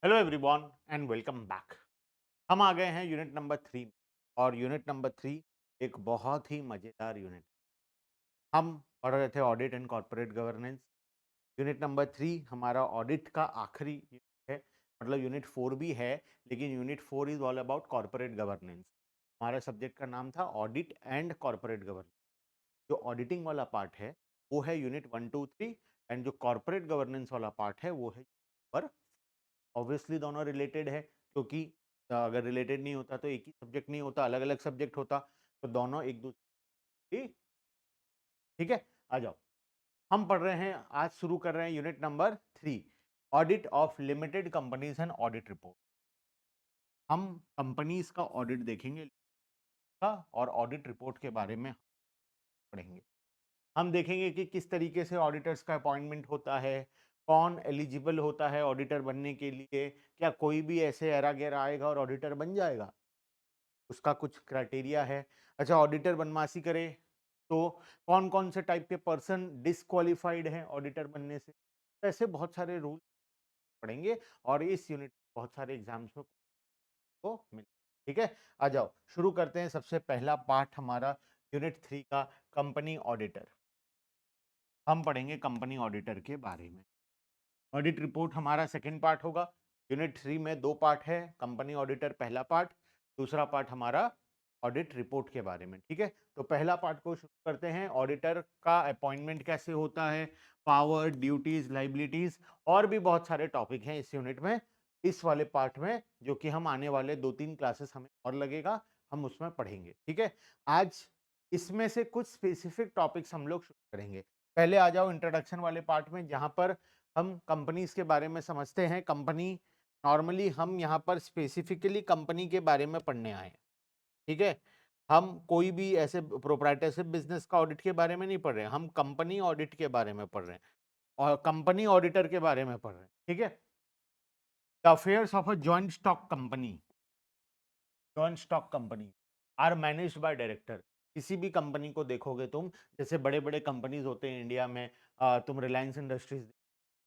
Hello everyone and welcome back. हम आ गए हैं यूनिट नंबर 3 में। और यूनिट नंबर 3 एक बहुत ही मज़ेदार यूनिट। हम पढ़ रहे थे audit and corporate governance. Unit number 3 हमारा ऑडिट का आखिरी यूनिट है। मतलब यूनिट 4 भी है, लेकिन unit 4 is all about corporate governance. हमारा सब्जेक्ट का नाम था ऑडिट एंड कॉर्पोरेट गवर्नेंस। जो ऑडिटिंग वाला पार्ट है वो है यूनिट 1 2 3, एंड जो कॉर्पोरेट गवर्नेंस वाला पार्ट है वो है पर ऑब्वियसली दोनों रिलेटेड है, क्योंकि अगर रिलेटेड नहीं होता तो एक ही सब्जेक्ट नहीं होता, अलग अलग सब्जेक्ट होता। तो दोनों एक दूसरे। ठीक है, आ जाओ। हम पढ़ रहे हैं, आज शुरू कर रहे हैं unit number 3, audit of limited companies and audit report. हम कंपनीज का ऑडिट देखेंगे का, और ऑडिट रिपोर्ट के बारे में पढ़ेंगे। हम देखेंगे कि किस तरीके से ऑडिटर्स का अपॉइंटमेंट होता है, कौन एलिजिबल होता है ऑडिटर बनने के लिए, क्या कोई भी ऐसे एरा गैरा आएगा और ऑडिटर बन जाएगा, उसका कुछ क्राइटेरिया है। अच्छा, ऑडिटर बनवासी करे तो कौन कौन से टाइप के पर्सन डिसक्वालिफाइड हैं ऑडिटर बनने से। तो ऐसे बहुत सारे रूल पढ़ेंगे, और इस यूनिट बहुत सारे एग्जाम्स में को मिले। ठीक है, आ जाओ शुरू करते हैं। सबसे पहला पार्ट हमारा यूनिट 3 का कंपनी ऑडिटर। हम पढ़ेंगे कंपनी ऑडिटर के बारे में। ऑडिट रिपोर्ट हमारा सेकंड पार्ट होगा। यूनिट 3 में दो पार्ट है, कंपनी ऑडिटर पहला पार्ट, दूसरा पार्ट हमारा ऑडिट रिपोर्ट के बारे में। ठीक है, तो पहला पार्ट को शुरू करते हैं। ऑडिटर का अपॉइंटमेंट कैसे होता है, पावर, ड्यूटीज, लाइबिलिटीज, और भी बहुत सारे टॉपिक हैं इस यूनिट में, इस वाले पार्ट में, जो कि हम आने वाले 2 3 क्लासेस हमें और लगेगा, हम उसमें पढ़ेंगे। ठीक है, आज इसमें से कुछ स्पेसिफिक टॉपिक्स हम लोग शुरू करेंगे। पहले आ जाओ इंट्रोडक्शन वाले पार्ट में, जहां पर हम कंपनीज के बारे में समझते हैं। कंपनी नॉर्मली हम यहाँ पर स्पेसिफिकली कंपनी के बारे में पढ़ने आए हैं। ठीक है, हम कोई भी ऐसे प्रोप्राइटरशिप बिजनेस का ऑडिट के बारे में नहीं पढ़ रहे हैं, हम कंपनी ऑडिट के बारे में पढ़ रहे हैं और कंपनी ऑडिटर के बारे में पढ़ रहे हैं। ठीक है, the affairs of a joint stock company. Joint stock company are managed by director. किसी भी कंपनी को देखोगे तुम, जैसे बड़े बड़े कंपनीज होते हैं इंडिया में, तुम रिलायंस इंडस्ट्रीज।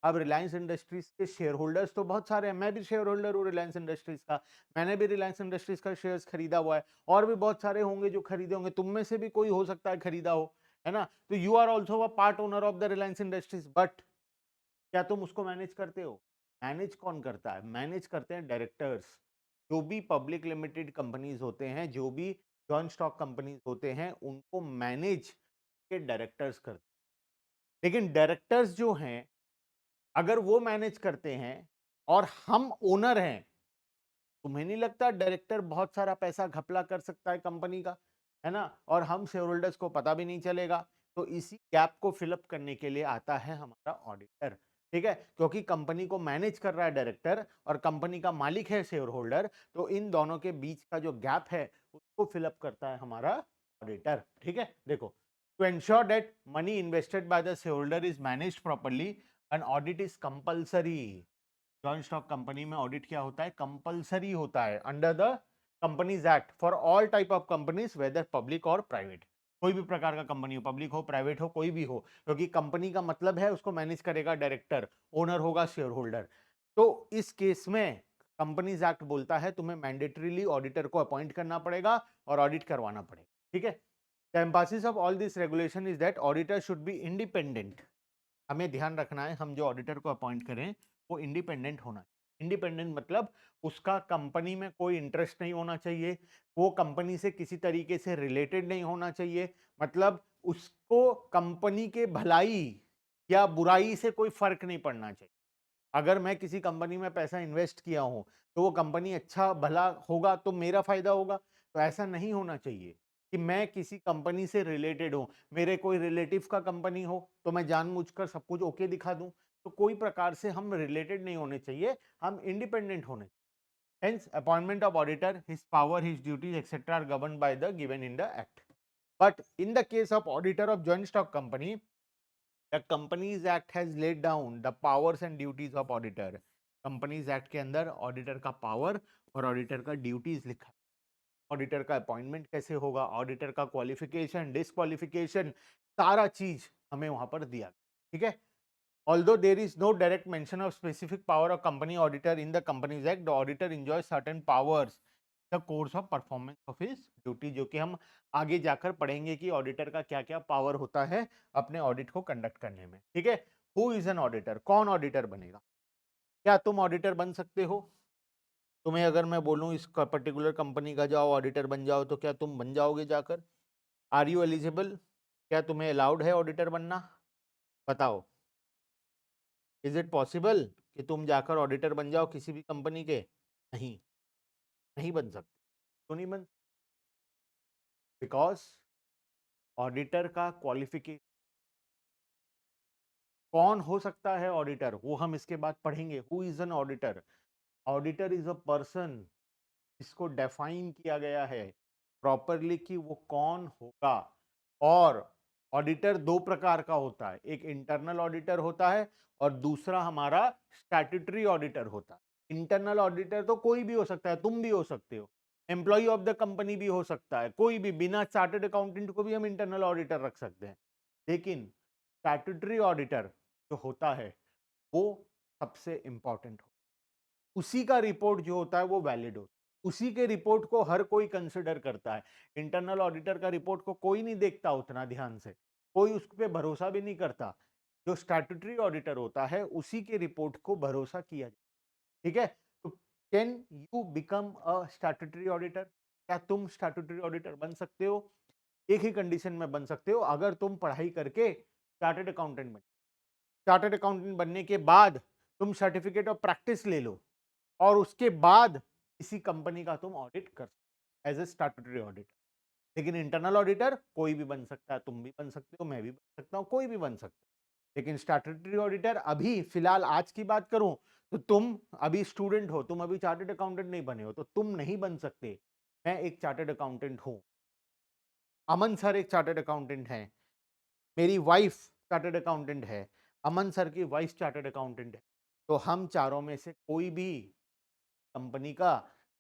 अब रिलायंस इंडस्ट्रीज के शेयर होल्डर्स तो बहुत सारे हैं, मैं भी शेयर होल्डर हूँ रिलायंस इंडस्ट्रीज का, मैंने भी रिलायंस इंडस्ट्रीज का शेयर्स खरीदा हुआ है, और भी बहुत सारे होंगे जो खरीदे होंगे, तुम में से भी कोई हो सकता है खरीदा हो, है ना। तो you are also a part owner of the Reliance Industries, but क्या तुम उसको मैनेज करते हो? मैनेज कौन करता है? मैनेज करते हैं डायरेक्टर्स। जो भी पब्लिक लिमिटेड कंपनीज होते हैं, जो भी जॉइंट स्टॉक कंपनीज होते हैं, उनको मैनेज के डायरेक्टर्स करते हैं। लेकिन डायरेक्टर्स जो हैं, अगर वो मैनेज करते हैं और हम ओनर हैं, तुम्हें नहीं लगता डायरेक्टर बहुत सारा पैसा घपला कर सकता है कंपनी का, है ना, और हम शेयर होल्डर्स को पता भी नहीं चलेगा। तो इसी गैप को फिलअप करने के लिए आता है हमारा ऑडिटर। ठीक है, क्योंकि कंपनी को मैनेज कर रहा है डायरेक्टर और कंपनी का मालिक है शेयर होल्डर, तो इन दोनों के बीच का जो गैप है उसको फिलअप करता है हमारा ऑडिटर। ठीक है, देखो, to ensure that money invested by the share holder is managed properly, an audit is compulsory. Joint stock company में ऑडिट क्या होता है? कंपलसरी होता है, under the companies act, for all type of companies, whether public और private. कोई भी प्रकार का कंपनी हो, पब्लिक हो, प्राइवेट हो, कोई भी हो, क्योंकि कंपनी का मतलब है उसको मैनेज करेगा डायरेक्टर, ओनर होगा शेयर होल्डर। तो इस केस में कंपनीज एक्ट बोलता है तुम्हें मैंडेटरीली ऑडिटर को अपॉइंट करना पड़ेगा और ऑडिट करवाना पड़ेगा। ठीक है, the emphasis of all this regulation is that auditor should be independent. हमें ध्यान रखना है, हम जो ऑडिटर को अपॉइंट करें वो इंडिपेंडेंट होना है। इंडिपेंडेंट मतलब उसका कंपनी में कोई इंटरेस्ट नहीं होना चाहिए, वो कंपनी से किसी तरीके से रिलेटेड नहीं होना चाहिए, मतलब उसको कंपनी के भलाई या बुराई से कोई फर्क नहीं पड़ना चाहिए। अगर मैं किसी कंपनी में पैसा इन्वेस्ट किया हूं, तो वो कंपनी अच्छा भला होगा तो मेरा फायदा होगा। तो ऐसा नहीं होना चाहिए कि मैं किसी कंपनी से रिलेटेड हूं, मेरे कोई रिलेटिव का कंपनी हो तो मैं जानबूझकर सब कुछ ओके दिखा दूं। तो कोई प्रकार से हम रिलेटेड नहीं होने चाहिए, हम इंडिपेंडेंट होने। Hence, appointment of auditor, his power, his duties, etc. are governed by the given in the act. But in the case of auditor of joint stock company, the Companies Act has laid down the powers and duties of auditor. Companies Act के अंदर auditor का power और auditor का duties लिखा है। Auditor का appointment कैसे होगा, ऑडिटर का क्वालिफिकेशन, डिस्क्वालिफिकेशन, सारा चीज हमें वहां पर दिया। ठीक है, Although there is no direct mention of specific power of company auditor in the Companies Act, the auditor enjoys certain powers the course of performance of his duty, जो कि हम आगे जाकर पढ़ेंगे कि ऑडिटर का क्या क्या पावर होता है अपने ऑडिट को कंडक्ट करने में। ठीक है, हु इज एन ऑडिटर, कौन ऑडिटर बनेगा? क्या तुम ऑडिटर बन सकते हो? तुम्हें अगर मैं बोलूं इस पर्टिकुलर कंपनी का जाओ ऑडिटर बन जाओ, तो क्या तुम बन जाओगे जाकर? Are you eligible? क्या तुम्हें अलाउड है ऑडिटर बनना? बताओ, इज इट पॉसिबल कि तुम जाकर ऑडिटर बन जाओ किसी भी कंपनी के? नहीं, नहीं बन सकते। क्यों नहीं बन? बिकॉज ऑडिटर का क्वालिफिकेशन, कौन हो सकता है ऑडिटर, वो हम इसके बाद पढ़ेंगे। Who is an auditor? Auditor is a person, इसको डिफाइन किया गया है प्रॉपरली कि वो कौन होगा। और ऑडिटर दो प्रकार का होता है, एक इंटरनल ऑडिटर होता है और दूसरा हमारा स्टैट्यूटरी ऑडिटर होता है। इंटरनल ऑडिटर तो कोई भी हो सकता है, तुम भी हो सकते हो, एम्प्लॉय ऑफ द कंपनी भी हो सकता है, कोई भी, बिना चार्टर्ड अकाउंटेंट को भी हम इंटरनल ऑडिटर रख सकते हैं। लेकिन स्टैट्यूटरी ऑडिटर जो होता है वो सबसे इंपॉर्टेंट हो, उसी का रिपोर्ट जो होता है वो वैलिड होता है, उसी के रिपोर्ट को हर कोई कंसिडर करता है। इंटरनल ऑडिटर का रिपोर्ट को कोई नहीं देखता उतना ध्यान से, कोई उस पर भरोसा भी नहीं करता। जो स्टैट्यूटरी ऑडिटर होता है उसी के रिपोर्ट को भरोसा किया जाए। ठीक है, तो can you become a statutory auditor? क्या तुम स्टैट्यूटरी ऑडिटर बन सकते हो? एक ही कंडीशन में बन सकते हो, अगर तुम पढ़ाई करके चार्टर्ड अकाउंटेंट बन, चार्टर्ड अकाउंटेंट बनने के बाद तुम सर्टिफिकेट ऑफ प्रैक्टिस ले लो और उसके बाद किसी कंपनी का तुम ऑडिट कर एज ए स्टैट्यूटरी ऑडिटर। लेकिन इंटरनल ऑडिटर कोई भी बन सकता है, तुम भी बन सकते हो, मैं भी बन सकता हूं, कोई भी बन सकता है। लेकिन स्टैट्यूटरी ऑडिटर अभी फिलहाल आज की बात करूं तो तुम अभी स्टूडेंट हो, तुम अभी चार्टर्ड अकाउंटेंट नहीं बने हो, तो तुम नहीं बन सकते। मैं एक चार्टर्ड अकाउंटेंट हूं, अमन सर एक चार्टर्ड अकाउंटेंट हैं, मेरी वाइफ चार्टर्ड अकाउंटेंट है, अमन सर की वाइफ चार्टर्ड अकाउंटेंट है। तो हम चारों में से कोई भी कंपनी का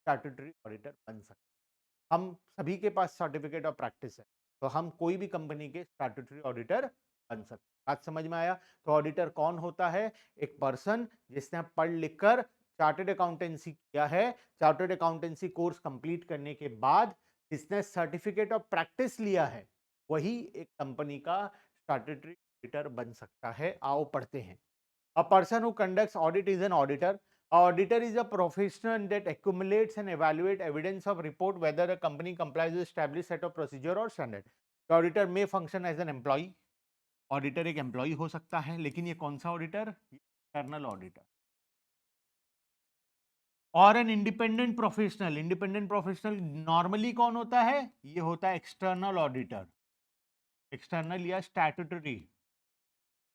स्टैट्यूटरी ऑडिटर बन सकता है। हम सभी के पास सर्टिफिकेट ऑफ प्रैक्टिस है, तो हम कोई भी कंपनी के स्टैट्यूटरी ऑडिटर बन सकते हैं। बात समझ में आया? तो ऑडिटर कौन होता है? एक पर्सन जिसने पढ़ लिख कर चार्टर्ड अकाउंटेंसी किया है, चार्टर्ड अकाउंटेंसी कोर्स कंप्लीट करने के बाद जिसने सर्टिफिकेट ऑफ प्रैक्टिस लिया है, वही एक कंपनी का स्टैट्यूटरी ऑडिटर बन सकता है। आओ पढ़ते हैं। A person who conducts audit is an auditor. A auditor is a professional that accumulates and evaluates evidence of report whether a company complies with established set of procedure or standard. The auditor may function as an employee. Auditor एक employ हो सकता है, लेकिन ये कौन सा auditor? Internal auditor. और an independent professional, independent professional normally कौन होता है? ये होता है एक्सटर्नल ऑडिटर, एक्सटर्नल या स्टैट्यूटरी,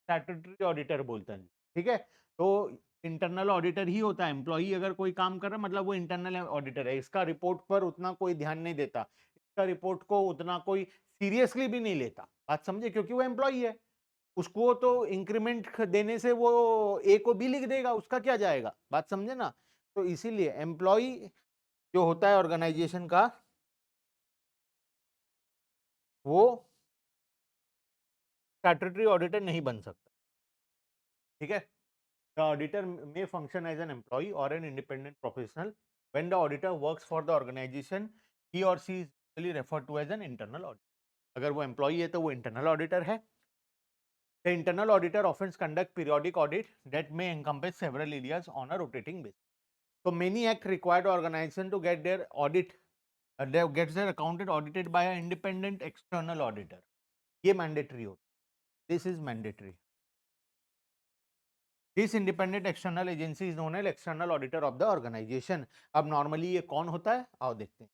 स्टैट्यूटरी ऑडिटर बोलते हैं। ठीक है, तो इंटरनल ऑडिटर ही होता है। एम्प्लॉई अगर कोई काम कर रहा है मतलब वो इंटरनल ऑडिटर है, इसका रिपोर्ट पर उतना कोई ध्यान नहीं देता, इसका रिपोर्ट को उतना कोई सीरियसली भी नहीं लेता। बात समझे? क्योंकि वो एम्प्लॉई है, उसको तो इंक्रीमेंट देने से वो ए को बी लिख देगा, उसका क्या जाएगा? बात समझे ना? तो इसीलिए एम्प्लॉई जो होता है ऑर्गेनाइजेशन का, वो स्टैट्यूटरी ऑडिटर नहीं बन सकता। ठीक है, the auditor may function as an employee or an independent professional. When the auditor works for the organization, he or she is usually referred to as an internal auditor. अगर वो employee है तो वो internal auditor है। The internal auditor often conduct periodic audit that may encompass several areas on a rotating basis. So many act required organization to get their audit, they gets their accountant audited by an independent external auditor. ये mandatory होता है. This is mandatory. This independent external agency is known as external auditor of the organization. अब normally ये कौन होता है? आओ देखते हैं।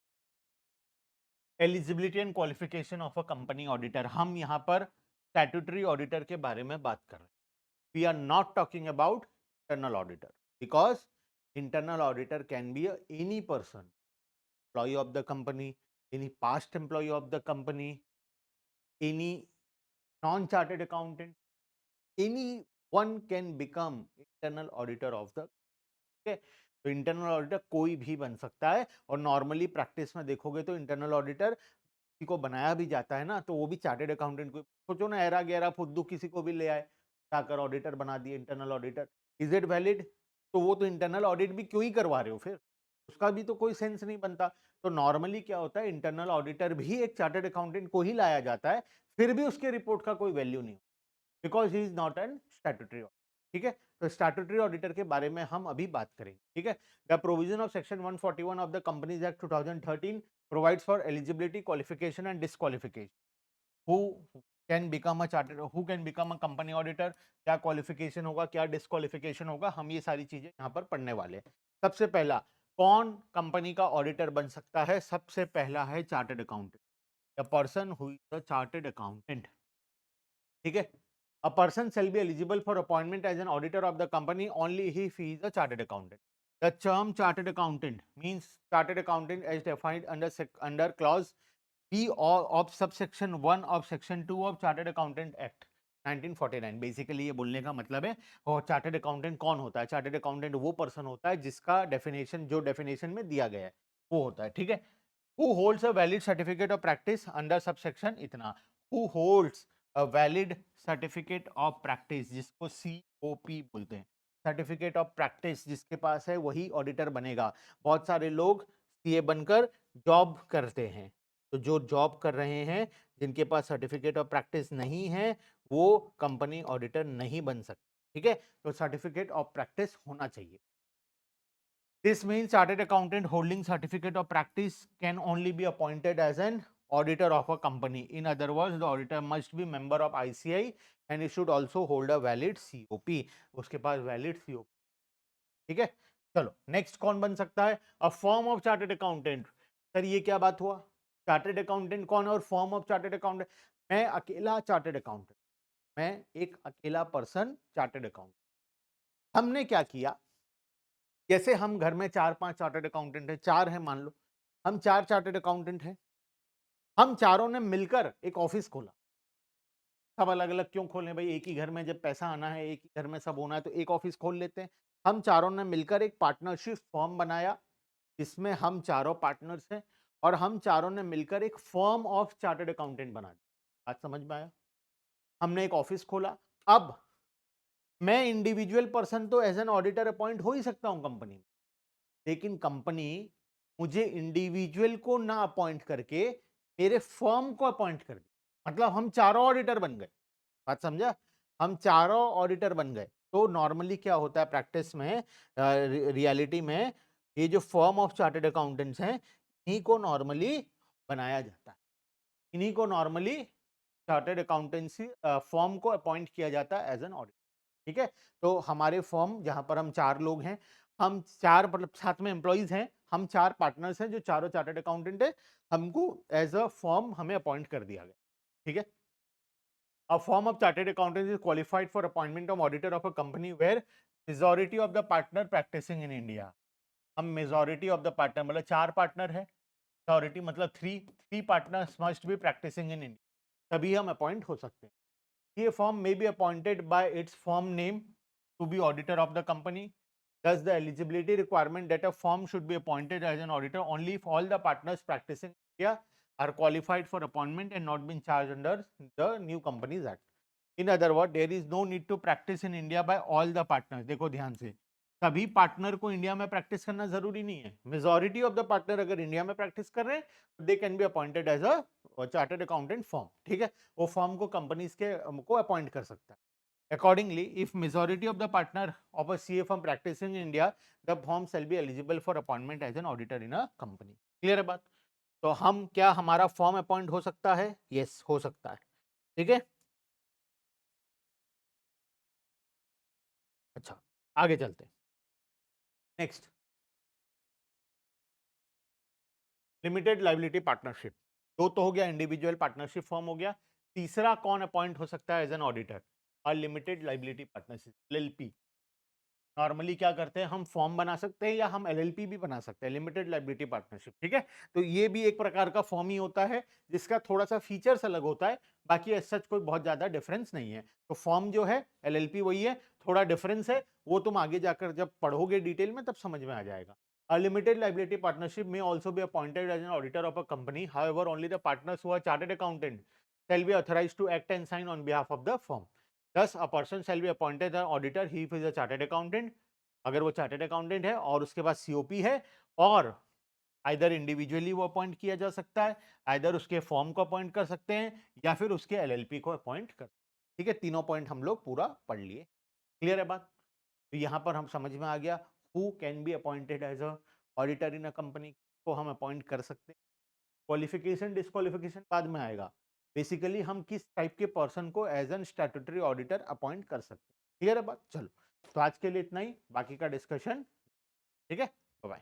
Eligibility and qualification of a company auditor. हम यहाँ पर स्टैट्यूटरी ऑडिटर के बारे में बात कर रहे हैं। We are not talking about internal auditor, because internal auditor can be any person, employ of the company, any past employ of the company, any non chartered accountant, anyone can become internal auditor of the. तो internal auditor कोई भी बन सकता है, और normally practice में देखोगे तो इंटरनल ऑडिटर किसी को बनाया भी जाता है ना, तो वो भी चार्टेड अकाउंटेंट को, सोचो ना, एरा गैरा फुद्दू किसी को भी ले आए, जाकर ऑडिटर बना दिए, internal auditor, is it valid? तो वो तो इंटरनल ऑडिट भी क्यों ही करवा रहे हो फिर, उसका भी तो कोई सेंस नहीं बनता। तो नॉर्मली क्या होता है, इंटरनल ऑडिटर भी एक चार्टर्ड अकाउंटेंट को ही लाया जाता है, फिर भी उसके रिपोर्ट का कोई वैल्यू नहीं, because he is not an statutory auditor. ठीक है, तो स्टैट्यूटरी ऑडिटर के बारे में हम अभी बात करेंगे। ठीक है, the provision of section 141 of the companies act 2013 provides for eligibility, qualification and disqualification. Who can become a chartered, who can become a company auditor, क्या क्वालिफिकेशन होगा, क्या डिस्क्वालिफिकेशन होगा, हम ये सारी चीजें यहाँ पर पढ़ने वाले हैं। सबसे पहला, कौन कंपनी का ऑडिटर बन सकता है? सबसे पहला है chartered accountant, the person who is a chartered accountant. ठीक है, a person shall be eligible for appointment as an auditor of the company only if he is a chartered accountant. The term chartered accountant means chartered accountant as defined under clause B of subsection 1 of section 2 of Chartered Accountant Act 1949। Basically ये बोलने का मतलब है, और chartered accountant कौन होता है? Chartered accountant वो पर्सन होता है जिसका डेफिनेशन, जो डेफिनेशन में दिया गया है वो होता है। ठीक है, who holds a valid certificate of practice under subsection इतना, who holds a valid certificate of practice, जिसको COP बोलते हैं, सर्टिफिकेट ऑफ प्रैक्टिस जिसके पास है वही ऑडिटर बनेगा। बहुत सारे लोग सीए बनकर जॉब करते हैं, तो जो जॉब कर रहे हैं जिनके पास सर्टिफिकेट ऑफ प्रैक्टिस नहीं है वो कंपनी ऑडिटर नहीं बन सकते। ठीक है, तो सर्टिफिकेट ऑफ प्रैक्टिस होना चाहिए। This means chartered accountant holding certificate of practice can only be appointed as an auditor of a company. In other words, the auditor must be member of ICI and he should also hold a valid COP. उसके पास valid COP। ठीक है, चलो next कौन बन सकता है? A firm of chartered accountant. Sir ये क्या बात हुआ? चार्टर्ड अकाउंटेंट कौन है और फर्म ऑफ चार्टर्ड अकाउंटेंट? मैं अकेला चार्टर्ड अकाउंटेंट, मैं एक अकेला पर्सन चार्टर्ड अकाउंटेंट। हमने क्या किया, जैसे हम घर में 4-5 चार्टर्ड अकाउंटेंट हैं, 4 हैं मान लो, हम 4 चार्टर्ड अकाउंटेंट हैं, हम चारों ने मिलकर एक ऑफिस खोला। सब अलग-अलग क्यों खोलें भाई, एक ही घर में जब पैसा आना है, एक ही घर में सब होना है तो एक ऑफिस खोल लेते हैं। हम चारों ने मिलकर एक पार्टनरशिप फर्म बनाया, जिसमें हम चारों पार्टनर्स हैं और हम चारों ने मिलकर एक फर्म ऑफ चार्टर्ड अकाउंटेंट बना दी। बात समझ में आया? हमने एक ऑफिस खोला। अब मैं इंडिविजुअल पर्सन तो एज़ एन ऑडिटर अपॉइंट हो ही सकता हूँ कंपनी में, लेकिन कंपनी मुझे इंडिविजुअल को ना अपॉइंट करके मेरे फर्म को अपॉइंट कर दी, मतलब हम चारों ऑडिटर बन गए। बात समझा? हम चारों ऑडिटर बन गए। तो नॉर्मली क्या होता है प्रैक्टिस में, रियलिटी में, ये जो फर्म ऑफ चार्टर्ड अकाउंटेंट्स हैं इन्हीं को नॉर्मली बनाया जाता है, इन्हीं को नॉर्मली चार्टर्ड अकाउंटेंसी फर्म को अपॉइंट किया जाता है एज एन ऑडिटर। ठीक है, तो हमारे फर्म जहां पर हम 4 लोग हैं, हम 4 मतलब साथ में एम्प्लॉइज हैं, हम 4 पार्टनर्स हैं जो चारों चार्टर्ड अकाउंटेंट है, हमको एज अ फर्म हमें अपॉइंट कर दिया गया। ठीक है, a firm of chartered accountants is qualified for appointment of auditor of a company where majority of the partner practicing in India। हम मेजोरिटी ऑफ द पार्टनर मतलब 4 पार्टनर है, majority मतलब 3 partners must be practicing in India, तभी हम appoint हो सकते हैं। ये firm may be appointed by its firm name to be auditor of the company. Thus, the eligibility requirement that a firm should be appointed as an auditor only if all the partners practicing in India are qualified for appointment and not been charged under the new Companies Act. In other words, there is no need to practice in India by all the partners। देखो ध्यान से, सभी partner को India में practice करना जरूरी नहीं है। मेजोरिटी ऑफ द पार्टनर अगर इंडिया में प्रैक्टिस कर रहे हैं they can be appointed as a chartered accountant firm. ठीक है, वो फर्म को कंपनीज के को अपॉइंट कर सकता है। Accordingly, if majority of the partner of a CA firm practicing in India, the firm shall be eligible for appointment as an auditor in a company। Clear है बात? तो हम क्या, हमारा फर्म अपॉइंट हो सकता है? यस, हो सकता है। ठीक है, अच्छा आगे चलते हैं। Next, limited liability partnership. दो तो हो गया, इंडिविजुअल पार्टनरशिप फॉर्म हो गया। तीसरा कौन अपॉइंट हो सकता है एज एन ऑडिटर? और limited liability partnership, LLP. Normally क्या करते हैं, हम फॉर्म बना सकते हैं या हम एलएलपी भी बना सकते हैं, लिमिटेड लाइबिलिटी पार्टनरशिप। ठीक है, तो ये भी एक प्रकार का फॉर्म ही होता है जिसका थोड़ा सा फीचर्स अलग होता है, बाकी एज सच कोई बहुत ज्यादा डिफरेंस नहीं है। तो फॉर्म जो है एलएलपी वही है, थोड़ा डिफरेंस है, वो तुम आगे जाकर जब पढ़ोगे डिटेल में तब समझ में आ जाएगा। A limited liability partnership may also be appointed as an auditor of a company. However, only the partners who are chartered accountant shall be authorized to act and sign on behalf of the firm. Thus, a person shall be appointed an auditor he is a chartered accountant. अगर वो chartered accountant है और उसके पास COP है, और either individually वो appoint किया जा सकता है, आइदर उसके फॉर्म को अपॉइंट कर सकते हैं, या फिर उसके एलएलपी को अपॉइंट कर, ठीक है। तीनों पॉइंट हम लोग पूरा पढ़ लिए। क्लियर है बात? तो यहाँ पर हम समझ में आ गया who can be appointed as a auditor in a company, को हम अपॉइंट कर सकते हैं। क्वालिफिकेशन डिस्क्वालिफिकेशन बाद में आएगा। बेसिकली हम किस टाइप के पर्सन को as an statutory auditor appoint कर सकते हैं। क्लियर है बात? चलो, तो आज के लिए इतना ही, बाकी का डिस्कशन, ठीक है, बाय बाय।